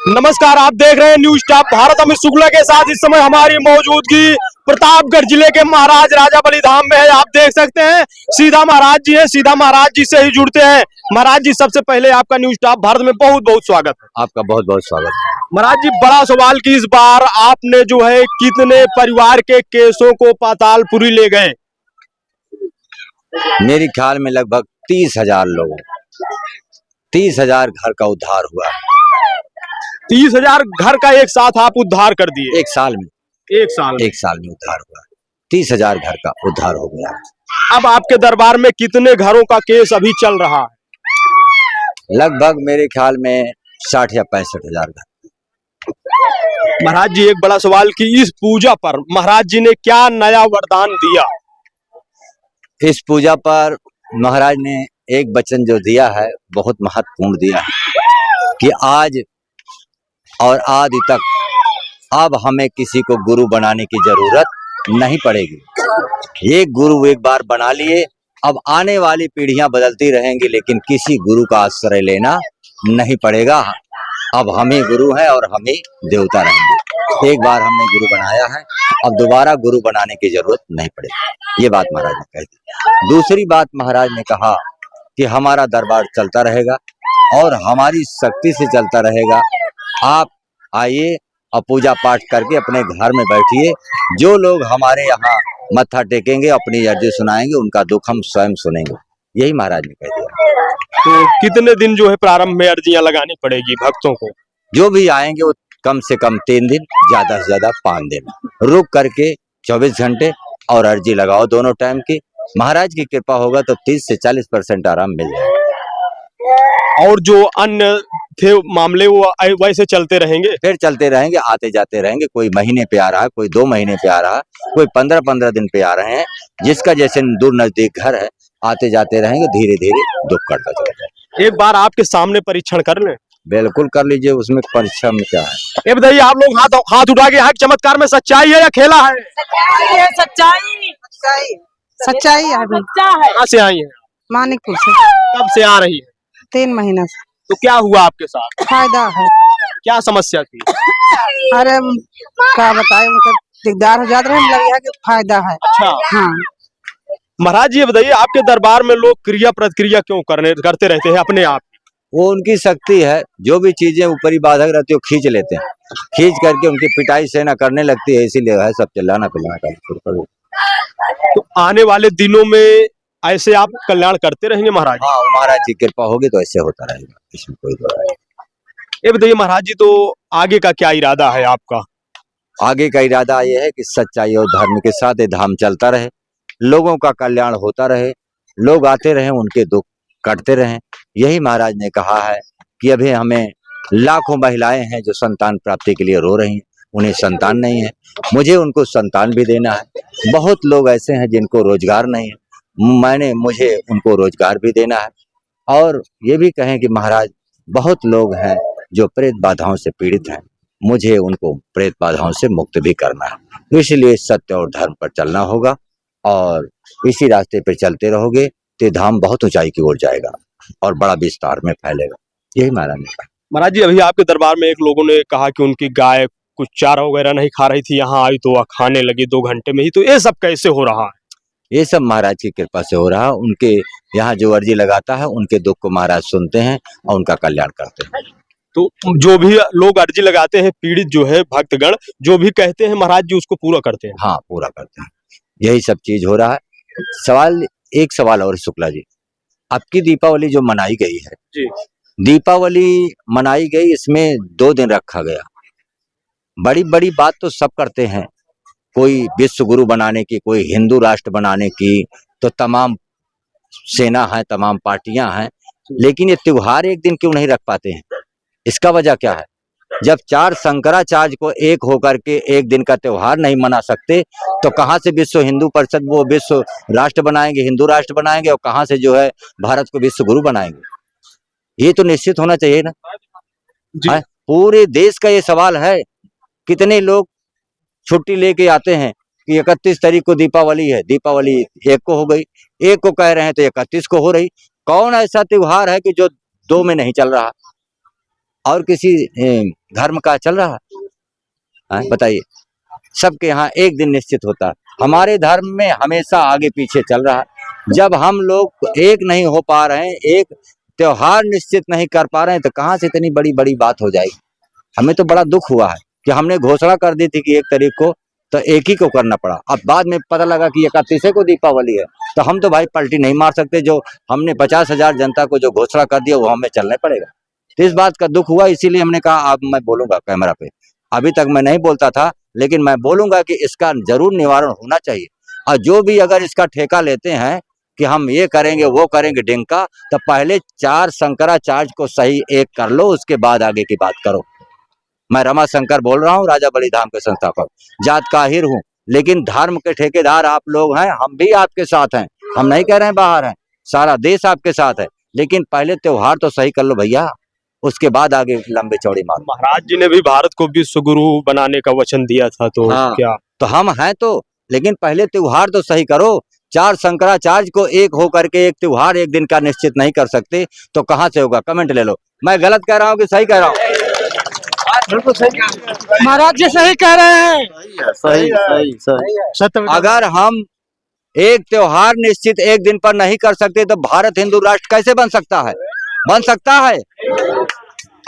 नमस्कार, आप देख रहे हैं न्यूज स्टाफ भारत। अमित शुक्ला के साथ इस समय हमारी मौजूदगी प्रतापगढ़ जिले के महाराज राजा बलि धाम में है। आप देख सकते हैं सीधा महाराज जी हैं, सीधा महाराज जी से ही जुड़ते हैं। महाराज जी, सबसे पहले आपका न्यूज स्टाफ भारत में बहुत बहुत स्वागत है। आपका बहुत बहुत स्वागत है। महाराज जी, बड़ा सवाल कि इस बार आपने जो है कितने परिवार के केसों को पातालपुरी ले गए? मेरे ख्याल में लगभग 30,000 लोगों 30,000 घर का उद्धार हुआ। 30,000 घर का एक साथ आप उद्धार कर दिए? एक साल में एक साल में उद्धार हुआ। 30,000 घर का उद्धार हो गया। अब आपके दरबार में कितने घरों का केस अभी चल रहा है? लगभग मेरे ख्याल में 60 या 65,000 घर। महाराज जी, एक बड़ा सवाल कि इस पूजा पर महाराज जी ने क्या नया वरदान दिया? इस पूजा पर महाराज ने एक वचन जो दिया है बहुत महत्वपूर्ण दिया है कि आज और आदि तक अब हमें किसी को गुरु बनाने की जरूरत नहीं पड़ेगी। एक गुरु एक बार बना लिए, अब आने वाली पीढ़ियां बदलती रहेंगी, लेकिन किसी गुरु का आश्रय लेना नहीं पड़ेगा। अब हम ही गुरु हैं और हम ही देवता रहेंगे। एक बार हमने गुरु बनाया है, अब दोबारा गुरु बनाने की जरूरत नहीं पड़ेगी। ये बात महाराज ने कह दी। दूसरी बात महाराज ने कहा कि हमारा दरबार चलता रहेगा और हमारी शक्ति से चलता रहेगा। आप आइए और पूजा पाठ करके अपने घर में बैठिए। जो लोग हमारे यहाँ मत्था टेकेंगे, अपनी अर्जी सुनाएंगे, उनका दुख हम स्वयं सुनेंगे। यही महाराज ने कह दिया। तो कितने दिन जो है प्रारंभ में अर्जियां लगानी पड़ेगी भक्तों को? जो भी आएंगे वो कम से कम 3 दिन, ज्यादा से ज्यादा 5 दिन रुक करके 24 घंटे और अर्जी लगाओ दोनों टाइम की। महाराज की कृपा होगा तो 30 से 40% आराम मिल जाएगा। और जो अन्य थे मामले वो वैसे चलते रहेंगे? फिर चलते रहेंगे, आते जाते रहेंगे। कोई महीने पे आ रहा है, कोई 2 महीने पे आ रहा है, कोई 15-15 दिन पे आ रहे हैं। जिसका जैसे दूर नजदीक घर है, आते जाते रहेंगे। धीरे धीरे दुख करता चलेगा। एक बार आपके सामने परीक्षण कर लें? बिल्कुल कर लीजिए, उसमें परीक्षा में क्या है। ये बताइए, आप लोग हाथ उठा के यहाँ चमत्कार में सच्चाई है या खेला है? सच्चाई है। कहाँ से आई है? मानिकपुर से। कब से आ रही है? 3 महीना से। तो क्या हुआ आपके साथ? फायदा है। क्या समस्या थी? अरे क्या बताए, उनका दिकदार हो जाता है, लग कि फायदा है। अच्छा। हाँ। महाराज जी, ये बताइए, आपके दरबार में लोग क्रिया प्रतिक्रिया क्यों करते रहते हैं अपने आप? वो उनकी शक्ति है। जो भी चीजें ऊपरी बाधक रहती है वो खींच लेते हैं। खींच करके उनकी पिटाई सेना करने लगती है, इसीलिए है सब चिल्लाना पिल्लाना काम शुरू कर देते। तो आने वाले दिनों में ऐसे आप कल्याण करते रहेंगे महाराज? हाँ, महाराज की कृपा होगी तो ऐसे होता रहेगा, इसमें कोई दो राय नहीं। ये बताइए महाराज जी, तो आगे का क्या इरादा है आपका? आगे का इरादा ये है कि सच्चाई और धर्म के साथ ये धाम चलता रहे, लोगों का कल्याण होता रहे, लोग आते रहे, उनके दुख कटते रहे। यही महाराज ने कहा है कि अभी हमें लाखों महिलाएं हैं जो संतान प्राप्ति के लिए रो रही हैं, उन्हें संतान नहीं है, मुझे उनको संतान भी देना है। बहुत लोग ऐसे हैं जिनको रोजगार नहीं है, मुझे उनको रोजगार भी देना है। और ये भी कहें कि महाराज बहुत लोग हैं जो प्रेत बाधाओं से पीड़ित हैं, मुझे उनको प्रेत बाधाओं से मुक्त भी करना है। तो इसलिए सत्य और धर्म पर चलना होगा और इसी रास्ते पर चलते रहोगे तो धाम बहुत ऊंचाई की ओर जाएगा और बड़ा विस्तार में फैलेगा। यही महाराज ने कहा। महाराज जी, अभी आपके दरबार में एक लोगों ने कहा कि उनकी गाय कुछ चारा वगैरह नहीं खा रही थी, यहाँ आई तो वह खाने लगी 2 घंटे में ही। तो ये सब कैसे हो रहा है? ये सब महाराज की कृपा से हो रहा है। उनके यहाँ जो अर्जी लगाता है उनके दुख को महाराज सुनते हैं और उनका कल्याण करते हैं। तो जो भी लोग अर्जी लगाते हैं, पीड़ित जो है भक्तगण जो भी कहते हैं, महाराज जी उसको पूरा करते हैं? हाँ, पूरा करते हैं। यही सब चीज हो रहा है। एक सवाल और शुक्ला जी, आपकी दीपावली जो मनाई गई है जी, दीपावली मनाई गई, इसमें 2 दिन रखा गया। बड़ी बड़ी बात तो सब करते हैं, कोई विश्व गुरु बनाने की, कोई हिंदू राष्ट्र बनाने की, तो तमाम सेना है, तमाम पार्टियां हैं, लेकिन ये त्योहार एक दिन क्यों नहीं रख पाते हैं? इसका वजह क्या है? जब 4 शंकराचार्य को एक होकर के एक दिन का त्योहार नहीं मना सकते, तो कहां से विश्व हिंदू परिषद वो विश्व राष्ट्र बनाएंगे, हिंदू राष्ट्र बनाएंगे, और कहां से जो है भारत को विश्व गुरु बनाएंगे? ये तो निश्चित होना चाहिए ना जी। पूरे देश का ये सवाल है। कितने लोग छुट्टी लेके आते हैं कि 31 तारीख को दीपावली है, दीपावली 1 को हो गई, 1 को कह रहे हैं तो 31 को हो रही। कौन ऐसा त्योहार है कि जो 2 में नहीं चल रहा? और किसी धर्म का चल रहा है? बताइए, सबके यहाँ एक दिन निश्चित होता है। हमारे धर्म में हमेशा आगे पीछे चल रहा है। जब हम लोग एक नहीं हो पा रहे हैं, एक त्योहार निश्चित नहीं कर पा रहे हैं, तो कहाँ से इतनी बड़ी बड़ी बात हो जाएगी। हमें तो बड़ा दुख हुआ है कि हमने घोषणा कर दी थी कि 1 तारीख को, तो एक ही को करना पड़ा। अब बाद में पता लगा कि 31 को दीपावली है, तो हम तो भाई पलटी नहीं मार सकते। जो हमने 50,000 जनता को जो घोषणा कर दिया वो हमें चलना पड़ेगा। तो इस बात का दुख हुआ, इसीलिए हमने कहा अब मैं बोलूंगा कैमरा पे। अभी तक मैं नहीं बोलता था, लेकिन मैं बोलूंगा कि इसका जरूर निवारण होना चाहिए। और जो भी अगर इसका ठेका लेते हैं कि हम ये करेंगे वो करेंगे डिंका, तो पहले 4 शंकराचार्य को सही एक कर लो, उसके बाद आगे की बात करो। मैं रमा शंकर बोल रहा हूँ, राजा बलिधाम के संस्थापक। जात काहिर हूँ, लेकिन धर्म के ठेकेदार आप लोग हैं, हम भी आपके साथ हैं। हम नहीं कह रहे हैं बाहर हैं, सारा देश आपके साथ है, लेकिन पहले त्योहार तो सही कर लो भैया, उसके बाद आगे लंबी चौड़ी मारो। महाराज जी ने भी भारत को विश्व गुरु बनाने का वचन दिया था, तो हाँ, क्या तो हम हैं तो, लेकिन पहले त्योहार तो सही करो। 4 शंकराचार्य को एक हो करके एक त्योहार एक दिन का निश्चित नहीं कर सकते, तो कहाँ से होगा? कमेंट ले लो। मैं गलत कह रहा हूँ कि सही कह रहा हूँ? बिल्कुल सही, महाराज जी सही कह रहे हैं। सत्य अगर हम एक त्योहार निश्चित एक दिन पर नहीं कर सकते, तो भारत हिंदू राष्ट्र कैसे बन सकता है? बन सकता है?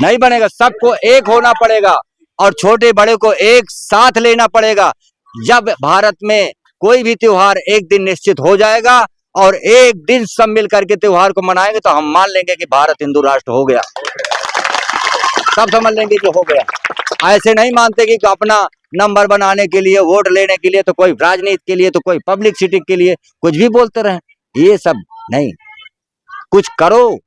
नहीं बनेगा। सबको एक होना पड़ेगा और छोटे बड़े को एक साथ लेना पड़ेगा। जब भारत में कोई भी त्योहार एक दिन निश्चित हो जाएगा और एक दिन सब मिल करके त्योहार को मनाएंगे, तो हम मान लेंगे कि भारत हिंदू राष्ट्र हो गया। सब समझ लेंगे कि हो गया। ऐसे नहीं मानते कि अपना नंबर बनाने के लिए, वोट लेने के लिए, तो कोई राजनीति के लिए, तो कोई पब्लिसिटी के लिए कुछ भी बोलते रहे। ये सब नहीं, कुछ करो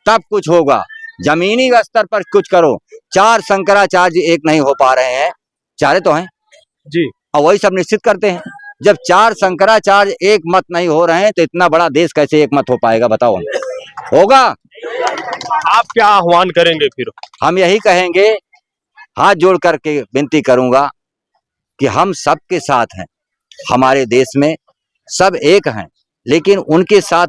तब कुछ होगा। जमीनी स्तर पर कुछ करो। 4 शंकराचार्य एक नहीं हो पा रहे हैं, चारे तो हैं जी, और वही सब निश्चित करते हैं। जब 4 शंकराचार्य एक मत नहीं हो रहे हैं, तो इतना बड़ा देश कैसे एक मत हो पाएगा? बताओ। होगा? आप क्या आह्वान करेंगे फिर? हम यही कहेंगे, हाथ जोड़ करके विनती करूंगा कि हम सबके साथ हैं। हमारे देश में सब एक हैं, लेकिन उनके साथ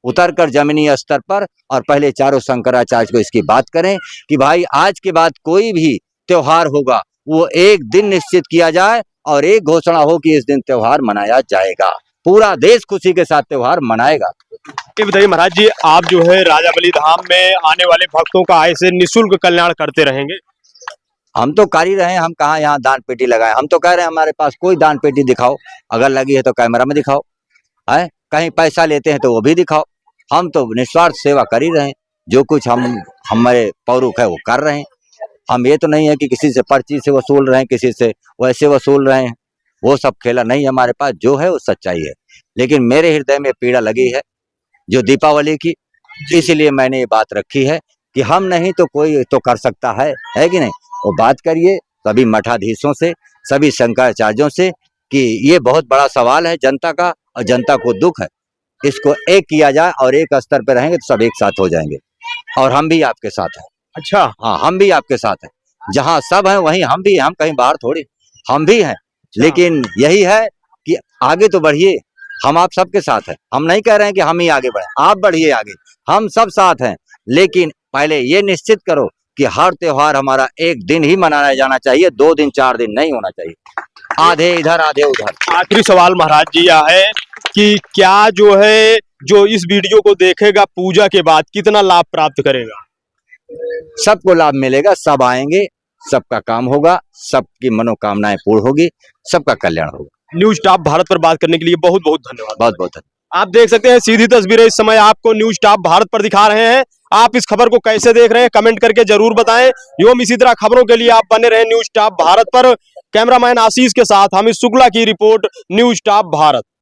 उतरकर जमीनी स्तर पर और पहले चारों शंकराचार्य को इसकी बात करें कि भाई आज के बाद कोई भी त्योहार होगा वो एक दिन निश्चित किया जाए और एक घोषणा हो कि इस दिन त्योहार मनाया जाएगा। पूरा देश खुशी के साथ त्योहार मनाएगा। ये बताइए महाराज जी, आप जो है राजा बलिधाम में आने वाले भक्तों का ऐसे निःशुल्क कल्याण करते रहेंगे? हम तो कर ही रहे हैं। हम कहाँ यहाँ दान पेटी लगाए? हम तो कह रहे हैं हमारे पास कोई दान पेटी दिखाओ, अगर लगी है तो कैमरा में दिखाओ, है कहीं पैसा लेते हैं तो वो भी दिखाओ। हम तो निस्वार्थ सेवा कर ही रहे हैं। जो कुछ हम हमारे पौरुख है वो कर रहे हैं। हम ये तो नहीं है कि किसी से पर्ची से वसूल रहे हैं, किसी से वैसे वसूल रहे हैं, वो सब खेला नहीं है हमारे पास। जो है वो सच्चाई है। लेकिन मेरे हृदय में पीड़ा लगी है जो दीपावली की, इसलिए मैंने ये बात रखी है कि हम नहीं तो कोई तो कर सकता है कि नहीं? वो बात करिए सभी मठाधीशों से, सभी शंकराचार्यों से कि ये बहुत बड़ा सवाल है जनता का और जनता को दुख है। इसको एक किया जाए और एक स्तर पे रहेंगे तो सब एक साथ हो जाएंगे। और हम भी आपके साथ हैं। अच्छा, हाँ, हम भी आपके साथ हैं। जहाँ सब हैं वहीं हम भी हैं। हम कहीं बाहर थोड़ी, हम भी हैं। लेकिन यही है कि आगे तो बढ़िए। हम आप सबके साथ हैं। हम नहीं कह रहे हैं कि हम ही आगे बढ़े, आप बढ़िए आगे। हम सब साथ हैं, लेकिन पहले ये निश्चित करो कि हर त्योहार हमारा एक दिन ही मनाया जाना चाहिए, 2 दिन 4 दिन नहीं होना चाहिए, आधे इधर आधे उधर। आखिरी सवाल महाराज जी यह है कि क्या जो है जो इस वीडियो को देखेगा पूजा के बाद कितना लाभ प्राप्त करेगा? सबको लाभ मिलेगा, सब आएंगे, सबका काम होगा, सबकी मनोकामनाएं पूर्ण होगी, सबका कल्याण होगा। न्यूज टॉप भारत पर बात करने के लिए बहुत बहुत धन्यवाद। बहुत बहुत धन्यवाद। आप देख सकते हैं सीधी तस्वीरें इस समय आपको न्यूज टॉप भारत पर दिखा रहे हैं। आप इस खबर को कैसे देख रहे हैं कमेंट करके जरूर बताएं। एवं इसी तरह खबरों के लिए आप बने रहे न्यूज टॉप भारत पर। कैमरामैन आशीष के साथ अमित शुक्ला की रिपोर्ट, न्यूज टॉप भारत।